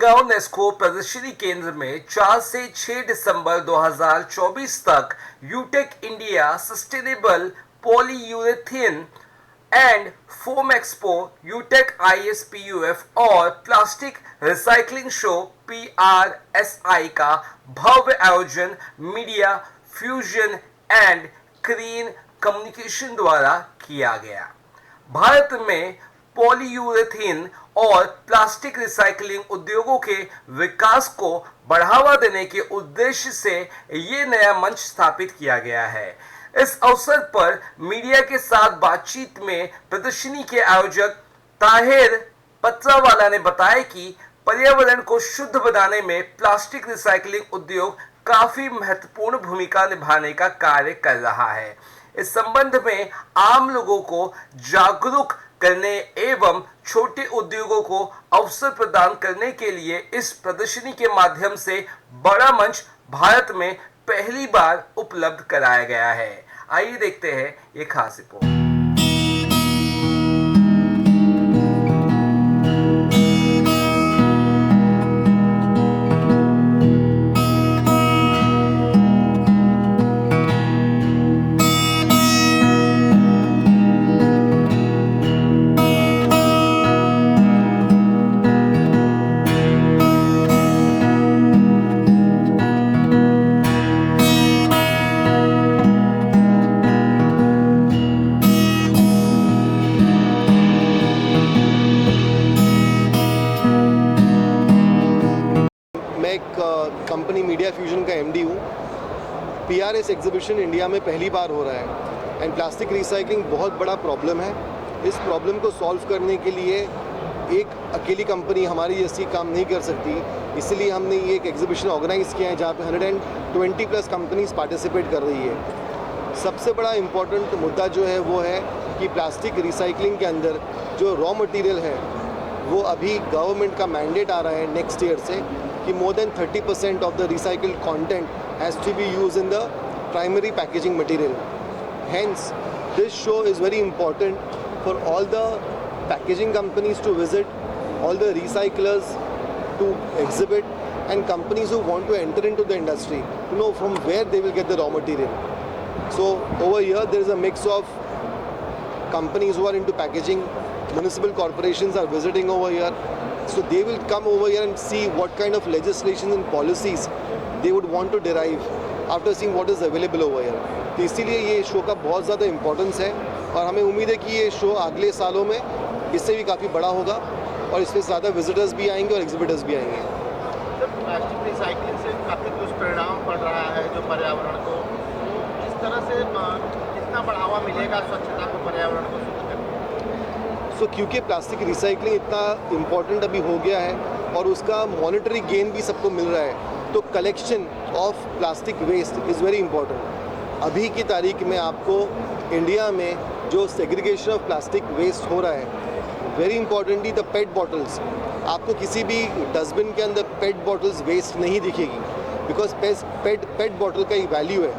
गुड़गांव नेस्को प्रदर्शनी केंद्र में 4 से 6 दिसंबर 2024 तक Utech India sustainable polyurethane and foam expo, Utech ISPUF और प्लास्टिक रिसाइकलिंग शो PRSI का भव्य आयोजन media fusion and clean communication द्वारा किया गया। भारत में पॉलीयूरेथेन और प्लास्टिक रिसाइकलिंग उद्योगों के विकास को बढ़ावा देने के उद्देश्य से ये नया मंच स्थापित किया गया है। इस अवसर पर मीडिया के साथ बातचीत में प्रदर्शनी के आयोजक ताहिर पत्रावाला ने बताया कि पर्यावरण को शुद्ध बनाने में प्लास्टिक रिसाइकलिंग उद्योग काफी महत्वपूर्ण भूमिका निभाने का कार्य कर रहा है। इस संबंध में आम लोगों को जागरूक करने एवं छोटे उद्योगों को अवसर प्रदान करने के लिए इस प्रदर्शनी के माध्यम से बड़ा मंच भारत में पहली बार उपलब्ध कराया गया है। आइए देखते हैं ये खास रिपोर्ट। मैं एक कंपनी मीडिया फ्यूजन का MD हूँ। PRS एग्जीबिशन इंडिया में पहली बार हो रहा है एंड प्लास्टिक रिसाइकलिंग बहुत बड़ा प्रॉब्लम है। इस प्रॉब्लम को सॉल्व करने के लिए एक अकेली कंपनी हमारी जैसी काम नहीं कर सकती, इसलिए हमने ये एक एग्जीबिशन ऑर्गेनाइज़ किया है जहाँ पे 120 प्लस कंपनीज पार्टिसिपेट कर रही है। सबसे बड़ा इम्पोर्टेंट मुद्दा जो है वो है कि प्लास्टिक रिसाइकलिंग के अंदर जो रॉ मटेरियल है वो अभी गवर्नमेंट का मैंडेट आ रहा है नेक्स्ट ईयर से कि more than 30% of the recycled content has to be used in the primary packaging material. Hence, this show is very important for all the packaging companies to visit, all the recyclers to exhibit, and companies who want to enter into the industry to know from where they will get the raw material. So over here there is a mix of companies who are into packaging, municipal corporations are visiting over here. So they will come over here and see what kind of legislation and policies they would want to derive after seeing what is available over here. तो इसीलिए ये show का बहुत ज़्यादा importance है और हमें उम्मीद है कि ये शो अगले सालों में इससे भी काफ़ी बड़ा होगा और इसमें ज़्यादा विजिटर्स भी आएंगे और एग्जिबिटर्स भी आएंगे। प्लास्टिक रिसाइकलिंग से काफ़ी दुष्परिणाम पड़ रहा है जो पर्यावरण को, किस तरह से कितना बढ़ावा मिलेगा स्वच्छता को, पर्यावरण को शुद्ध करने? क्योंकि प्लास्टिक रिसाइकलिंग इतना इम्पॉर्टेंट अभी हो गया है और उसका मॉनेटरी गेन भी सबको मिल रहा है, तो collection of plastic waste is very important. अभी की तारीख में आपको इंडिया में जो सेग्रीगेशन ऑफ प्लास्टिक वेस्ट हो रहा है, very importantly the pet bottles, आपको किसी भी डस्टबिन के अंदर पेट बॉटल्स वेस्ट नहीं दिखेगी, बिकॉज पेट बॉटल का एक वैल्यू है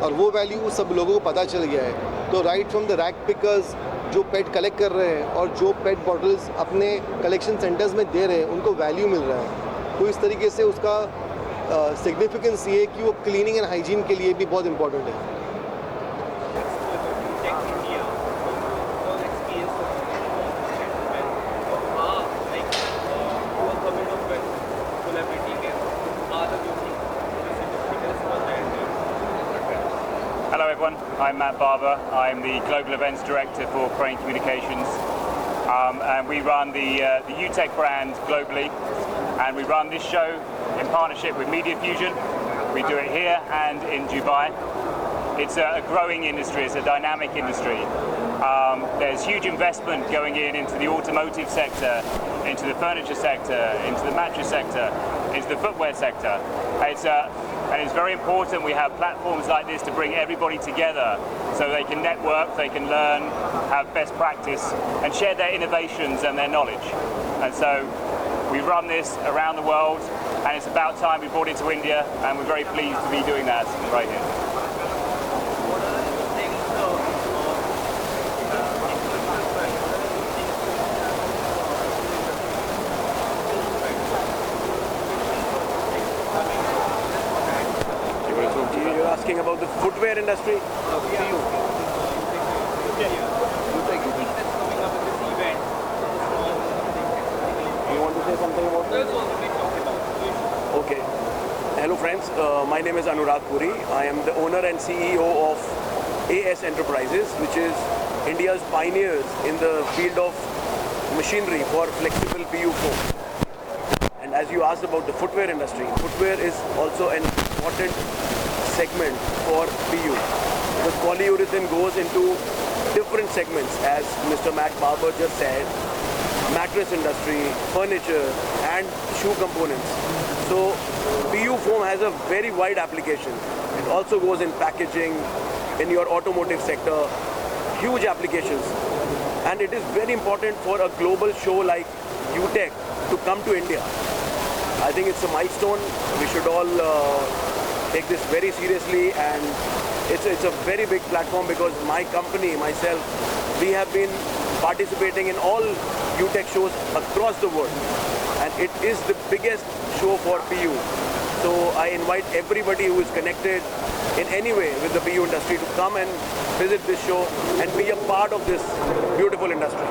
और वो वैल्यू सब लोगों को पता चल गया है। तो right from the rag pickers जो पेट कलेक्ट कर रहे हैं और जो पेट बॉटल्स अपने कलेक्शन सेंटर्स में दे रहे हैं उनको वैल्यू मिल रहा है। तो इस तरीके से उसका सिग्निफिकेंस ये है कि वो क्लीनिंग एंड हाइजीन के लिए भी बहुत इम्पोर्टेंट है। Hello everyone, I'm Matt Barber. I'm the Global Events Director for Crane Communications, and we run the UTEC brand globally, and we run this show in partnership with Media Fusion. We do it here and in Dubai. It's a growing industry, it's a dynamic industry. There's huge investment going into the automotive sector, into the furniture sector, into the mattress sector, into the footwear sector. And it's very important we have platforms like this to bring everybody together so they can network, they can learn, have best practice and share their innovations and their knowledge. And so we run this around the world and it's about time we brought it to India and we're very pleased to be doing that right here. footwear industry. You want to say something about that? Okay. Hello friends, my name is Anurag Puri. I am the owner and CEO of AS Enterprises, which is India's pioneers in the field of machinery for flexible PU foam. And as you asked about the footwear industry, footwear is also an important segment for PU. Because polyurethane goes into different segments, as Mr. Matt Barber just said, mattress industry, furniture and shoe components. So PU foam has a very wide application. It also goes in packaging, in your automotive sector, huge applications. And it is very important for a global show like UTech to come to India. I think it's a milestone. We should all take this very seriously, and it's a very big platform because my company, myself, we have been participating in all UTech shows across the world, and it is the biggest show for PU. So I invite everybody who is connected in any way with the PU industry to come and visit this show and be a part of this beautiful industry.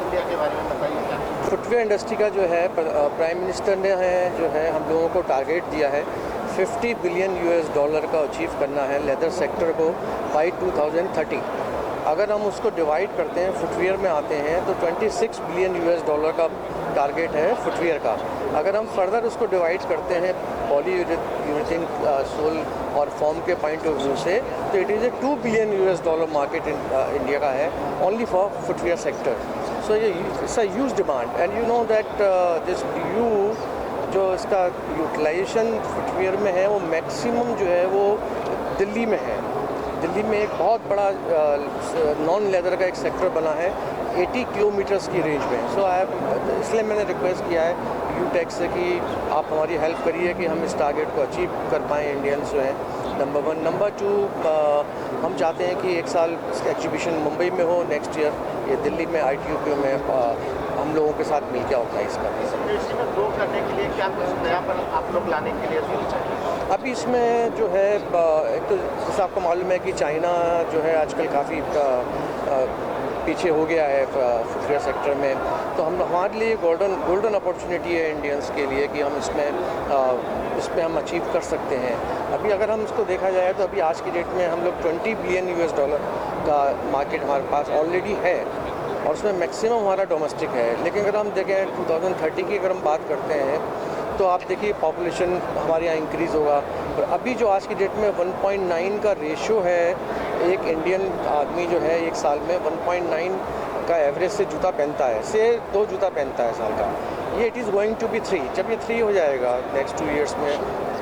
India के बारे में बताइए क्या? Footwear industry का जो है prime minister ने जो है हम लोगों को टारगेट दिया है $50 बिलियन का अचीव करना है लेदर सेक्टर को बाय 2030। अगर हम उसको डिवाइड करते हैं, फुटवेयर में आते हैं तो $26 बिलियन का टारगेट है फुटवेयर का। अगर हम फर्दर उसको डिवाइड करते हैं पॉलीयूरेथेन सोल और फॉर्म के पॉइंट ऑफ व्यू से, तो it is a $2 billion market India का है ओनली फॉर फुटवेयर सेक्टर। सो ये it's a huge demand, and you know that this PU जो इसका यूटिलाइजेशन फुटवेयर में है वो मैक्सिमम जो है वो दिल्ली में है। दिल्ली में एक बहुत बड़ा नॉन लेदर का एक सेक्टर बना है 80 किलोमीटर्स की रेंज में। सो इसलिए मैंने रिक्वेस्ट किया है UTech से कि आप हमारी हेल्प करिए कि हम इस टारगेट को अचीव कर पाएँ इंडियंस जो हैं, नंबर 1। नंबर 2, हम चाहते हैं कि एक साल एग्जीबिशन मुंबई में हो, नेक्स्ट ईयर ये दिल्ली में ITUP में हम लोगों के साथ मिलकर ऑर्गेनाइज करें। इसी में ग्रो करने के लिए क्या कुछ नयापन आप लोग लाने के लिए सोच रहे हैं? अभी इसमें जो है एक तो जैसा आपको मालूम है कि चाइना जो है आजकल काफ़ी पीछे हो गया है फुटवेयर सेक्टर में, तो हमारे लिए गोल्डन अपॉर्चुनिटी है इंडियंस के लिए कि हम इसमें हम अचीव कर सकते हैं। अभी अगर हम इसको देखा जाए तो अभी आज की डेट में हम लोग $20 बिलियन का मार्केट हमारे पास ऑलरेडी है, और उसमें मैक्सिमम हमारा डोमेस्टिक है। लेकिन अगर हम देखें 2030 की अगर हम बात करते हैं तो आप देखिए पॉपुलेशन हमारे यहाँ इंक्रीज़ होगा। और अभी जो आज की डेट में 1.9 का रेशो है, एक इंडियन आदमी जो है एक साल में 1.9 का एवरेज से जूता पहनता है, से 2 जूता पहनता है साल का। ये it is going to be 3। जब ये 3 हो जाएगा नेक्स्ट 2 ईयर्स में,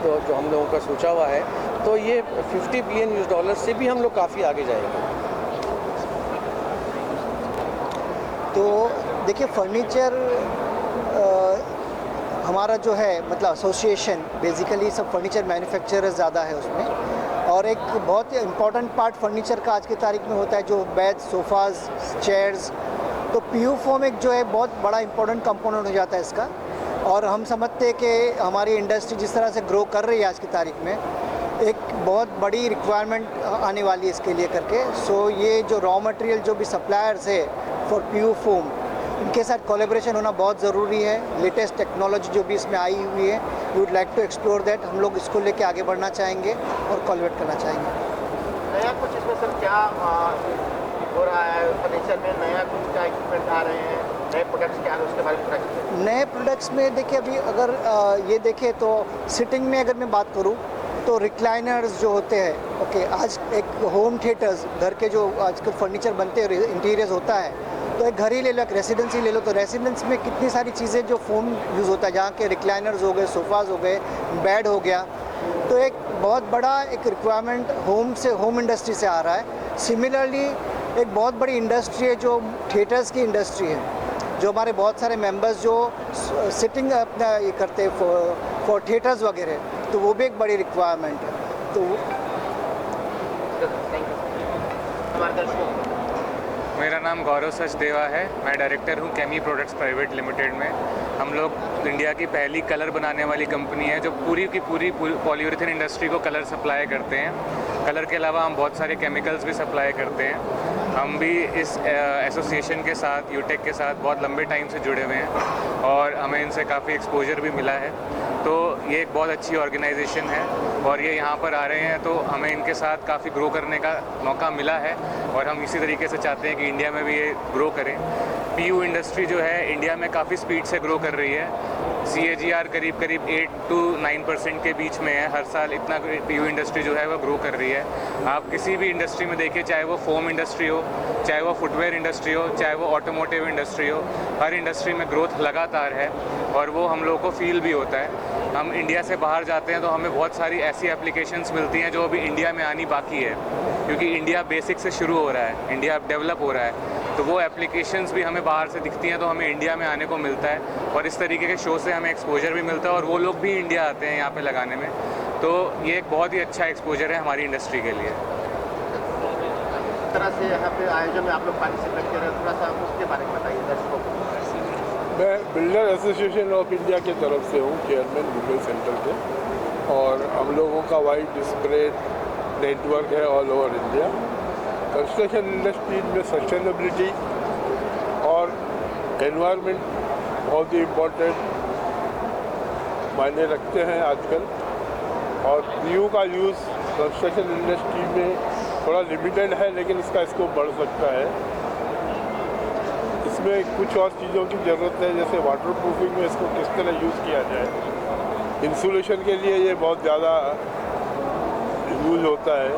तो जो हम लोगों का सोचा हुआ है, तो ये $50 बिलियन से भी हम लोग काफ़ी आगे जाएंगे। तो देखिए फर्नीचर हमारा जो है मतलब एसोसिएशन बेसिकली सब फर्नीचर मैन्युफैक्चरर्स ज़्यादा है उसमें, और एक बहुत ही इम्पॉर्टेंट पार्ट फर्नीचर का आज की तारीख में होता है जो बेड, सोफ़ाज़, चेयर्स। तो PU फोम एक जो है बहुत बड़ा इम्पोर्टेंट कंपोनेंट हो जाता है इसका। और हम समझते हैं कि हमारी इंडस्ट्री जिस तरह से ग्रो कर रही है आज की तारीख में, एक बहुत बड़ी रिक्वायरमेंट आने वाली है इसके लिए करके। सो ये जो रॉ मटेरियल जो भी सप्लायर्स है फॉर PU फोम, इनके साथ कोलैबोरेशन होना बहुत ज़रूरी है। लेटेस्ट टेक्नोलॉजी जो भी इसमें आई हुई है, we would like to explore that. हम लोग इसको लेके आगे बढ़ना चाहेंगे और कोलैबोरेट करना चाहेंगे। नया कुछ इसमें सर क्या हो रहा है फर्नीचर में? नया कुछ क्या इक्विपमेंट आ रहे हैं, नए प्रोडक्ट्स क्या है, उसके बारे में थोड़ा? नए प्रोडक्ट्स में देखिए अभी अगर ये देखें तो सिटिंग में अगर मैं बात करूँ तो रिक्लाइनर्स जो होते हैं, ओके, आज एक होम थिएटर्स, घर के जो आजकल फर्नीचर बनते हैं, इंटीरियर्स होता है, तो एक घर ही ले लो, एक रेसिडेंसी ले लो, तो रेसिडेंस में कितनी सारी चीज़ें जो फोम यूज़ होता है, जहाँ के रिक्लाइनर्स हो गए, सोफ़ाज़ हो गए, बेड हो गया। तो एक बहुत बड़ा एक रिक्वायरमेंट होम इंडस्ट्री से आ रहा है। सिमिलरली एक बहुत बड़ी इंडस्ट्री है जो थिएटर्स की इंडस्ट्री है, जो हमारे बहुत सारे मेंबर्स जो सिटिंग अपना ये करते हैं फॉर थिएटर्स वगैरह, तो वो भी एक बड़ी रिक्वायरमेंट है। तो मेरा नाम गौरव सचदेवा है, मैं डायरेक्टर हूँ केमी प्रोडक्ट्स प्राइवेट लिमिटेड में। हम लोग इंडिया की पहली कलर बनाने वाली कंपनी है जो पूरी की पूरी पॉलीयूरेथेन इंडस्ट्री को कलर सप्लाई करते हैं। कलर के अलावा हम बहुत सारे केमिकल्स भी सप्लाई करते हैं। हम भी इस एसोसिएशन के साथ, यूटेक के साथ बहुत लंबे टाइम से जुड़े हुए हैं और हमें इनसे काफ़ी एक्सपोजर भी मिला है। तो ये एक बहुत अच्छी ऑर्गेनाइजेशन है और ये यहाँ पर आ रहे हैं तो हमें इनके साथ काफ़ी ग्रो करने का मौका मिला है और हम इसी तरीके से चाहते हैं कि इंडिया में भी ये ग्रो करें। पीयू इंडस्ट्री जो है इंडिया में काफ़ी स्पीड से ग्रो कर रही है। CAGR करीब 8 to 9% के बीच में है। हर साल इतना पीयू इंडस्ट्री जो है वो ग्रो कर रही है। आप किसी भी इंडस्ट्री में देखिए, चाहे वो फोम इंडस्ट्री हो, चाहे वो फुटवेयर इंडस्ट्री हो, चाहे वो ऑटोमोटिव इंडस्ट्री हो, हर इंडस्ट्री में ग्रोथ लगातार है और वो हम लोगों को फील भी होता है। हम इंडिया से बाहर जाते हैं तो हमें बहुत सारी ऐसी एप्लीकेशंस मिलती हैं जो अभी इंडिया में आनी बाकी है, क्योंकि इंडिया बेसिक से शुरू हो रहा है, इंडिया अब डेवलप हो रहा है। तो वो एप्लीकेशंस भी हमें बाहर से दिखती हैं तो हमें इंडिया में आने को मिलता है और इस तरीके के शो से हमें एक्सपोजर भी मिलता है और वो लोग भी इंडिया आते हैं यहाँ पे लगाने में। तो ये एक बहुत ही अच्छा एक्सपोजर है हमारी इंडस्ट्री के लिए। इस तरह से यहाँ पे आयोजन में आप लोग पार्टिसिपेट कर रहे हैं, थोड़ा सा उसके बारे में बताइए दर्शकों को। मैं बिल्डर एसोसिएशन ऑफ इंडिया की तरफ से हूँ, चेयरमैन मुंबई सेंटर के, और हम लोगों का वाइड स्प्रेड नेटवर्क है all over India. Construction industry में सस्टेनेबिलिटी और एनवायरनमेंट बहुत ही इम्पोर्टेंट मायने रखते हैं आजकल, और पीयू का यूज़ कंस्ट्रक्शन इंडस्ट्री में थोड़ा लिमिटेड है, लेकिन इसका स्कोप बढ़ सकता है। इसमें कुछ और चीज़ों की ज़रूरत है, जैसे वाटर प्रूफिंग में इसको किस तरह यूज़ किया जाए। इंसुलेशन के लिए ये बहुत ज़्यादा यूज़ होता है,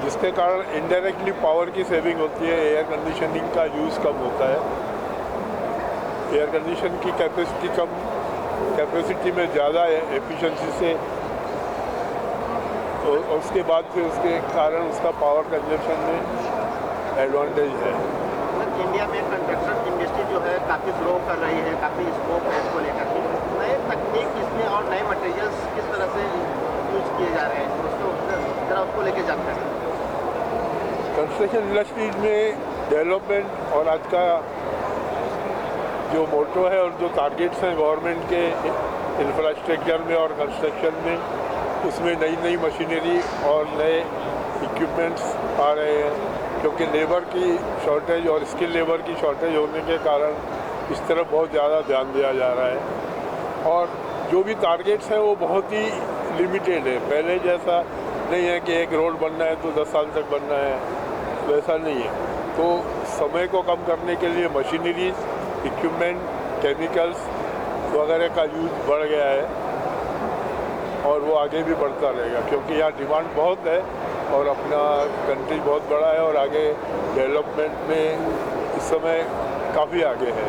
जिसके कारण इनडायरेक्टली पावर की सेविंग होती है। एयर कंडीशनिंग का यूज़ कम होता है, एयर कंडीशन की कैपेसिटी में ज़्यादा एफिशिएंसी से, और उसके बाद फिर उसके कारण उसका पावर कंजप्शन में एडवांटेज है। इंडिया में कंस्ट्रक्शन इंडस्ट्री जो है काफ़ी ग्रो कर रही है, काफ़ी स्कोप है इसको लेकर के। नए तकनीक इसमें और नए मटेरियल्स किस तरह से यूज किए जा रहे हैं, उसको लेके जानते हैं। कंस्ट्रक्शन इंडस्ट्रीज में डेवलपमेंट और आज का जो मोटो है और जो टारगेट्स हैं गवर्नमेंट के इंफ्रास्ट्रक्चर में और कंस्ट्रक्शन में, उसमें नई नई मशीनरी और नए इक्विपमेंट्स आ रहे हैं, क्योंकि लेबर की शॉर्टेज और स्किल लेबर की शॉर्टेज होने के कारण इस तरफ बहुत ज़्यादा ध्यान दिया जा रहा है। और जो भी टारगेट्स हैं वो बहुत ही लिमिटेड है। पहले जैसा नहीं है कि एक रोड बनना है तो 10 साल तक बनना है, वैसा नहीं है। तो समय को कम करने के लिए मशीनरीज, इक्विपमेंट, केमिकल्स वगैरह का यूज़ बढ़ गया है और वो आगे भी बढ़ता रहेगा, क्योंकि यहाँ डिमांड बहुत है और अपना कंट्री बहुत बड़ा है और आगे डेवलपमेंट में इस समय काफ़ी आगे है।